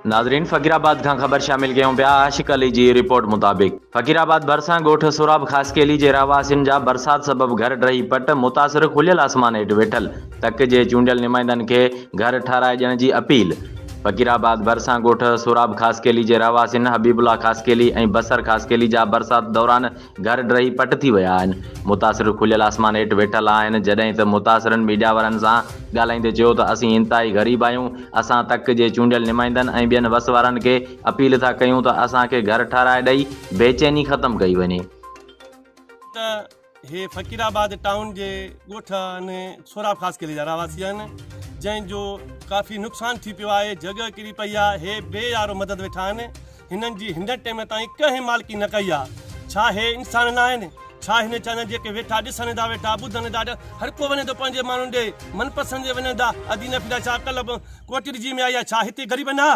नाज़रीन फ़कीराबाद खां ख़बर शामिल कयूं पिया। आशिक़ अली जी रिपोर्ट मुताबिक़ फ़कीराबाद भरिसां ॻोठ सुराब ख़ासकेली जे रहवासियुनि जा बरसात सबबि घर ड्रही पट मुतासिर खुलियल आसमान हेठि वेठल तक जे चूंडियल नुमाइंदनि खे घर ठाराए ॾियण जी अपील। फ़कीराबाद भरिसां ॻोठ सुराब ख़ासकेली जे रहवासियुनि हबीबुल्ला ख़ासकेली ऐं बसर ख़ासकेली जा बरसात दौरान घर ड्रही पट थी विया आहिनि। मुतासिर खुलियल आसमान हेठि वेठल आहिनि। जॾहिं त मुतासिरनि मीडिया वारनि सां ॻाल्हाईंदे चयो त असीं इंतिहाई ग़रीब आहियूं। असां तक जे चूंडियल नुमाइंदनि ऐं ॿियनि वस वारनि खे अपील था कयूं त असांखे घर ठाराए ॾेई बेचैनी ख़तमु कई वञे। हे फ़कीराबाद टाउन जे ॻोठ ने सोराब ख़ासकेली जा रहवासी आहिनि, जंहिंजो काफ़ी नुक़सानु थी पियो आहे। जॻह किरी पई आहे। हे बेयारो मदद वेठा आहिनि। हिननि जी हिन टाइम ताईं कंहिं मालिकी न कई आहे। छा हे इंसान न आहिनि? छा हिन चवनि जेके वेठा ॾिसनि था, वेठा ॿुधनि था, हर को वञे थो पंहिंजे माण्हुनि ॾे मनपसंदि जे वञनि था। अदी न फिरा छा कल्ह कोटिर जी में आई आहे। छा हिते ग़रीब न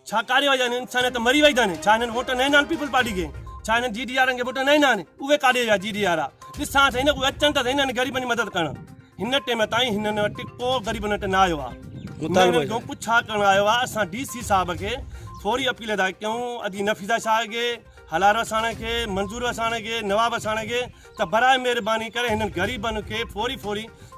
छा कारे वई आहिनि? इंसान त मरी वई अथनि। छा हिननि वोट न आहिनि पीपल पार्टी खे? छा हिननि GD वारनि खे वोट न आहिनि? उहे काॾे विया GD वारा? ॾिसां त हिन उहे अचनि था त हिननि ग़रीबनि जी मदद करणु। हिन टाइम ताईं हिननि वटि को ग़रीबनि वटि न आयो आहे। हिननि जो पुछा करणु आयो आहे। असां DC साहिब खे फौरी अपील था कयूं, अदी नफ़ीसा साहिब खे, हलार वसाणे खे, मंज़ूर वसाणे खे, नवाब वसाणे खे, त बराए महिरबानी करे हिननि ग़रीबनि खे फौरी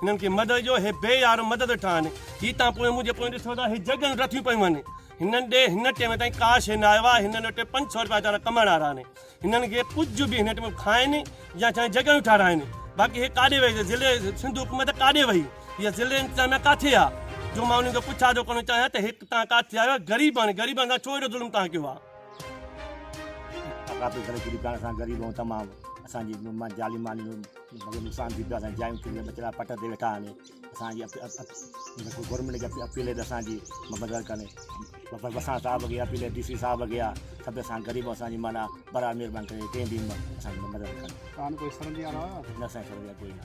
हिननि खे मदद जो हे बेयारो मदद वेठा आहिनि। हीअ तव्हां पोइ मुंहिंजे पोइ ॾिसो था, हे जॻहियूं रथियूं पियूं आहिनि। हिननि ॾे हिन टाइम ताईं का शइ न आयो आहे। हिननि वटि 500 रुपया वीचारा कमाइण वारा आहिनि। हिननि खे कुझु बि हिन टाइम खाइनि या चाहे जॻहियूं ठाराइनि। बाक़ी हे काॾे वई ज़िले सिंध हुकूमत काॾे वई? हीअ ज़िले इंतज़ामिया किथे आहे? जो मां उन्हनि खे पुछा थो करणु चाहियां त हिकु तव्हां किथे आहियो? ग़रीबनि सां छो एॾो ज़ुल्म तव्हां कयो आहे? ग़रीब ऐं तमामु असांजी जाली मानी नुक़सानु थी पियो आहे। असांजी जायूं बचड़ा पट ते वेठा आहिनि। असांजी गवर्नमेंट खे अपील आहे त असांजी मदद कनि। वसां साहिब खे अपील आहे, DC साहिब खे आहे। सभु असां ग़रीब असांजी माना बड़ा महिरबानी करे कंहिं बि असांजी मदद कनि। न असांजी कोई न।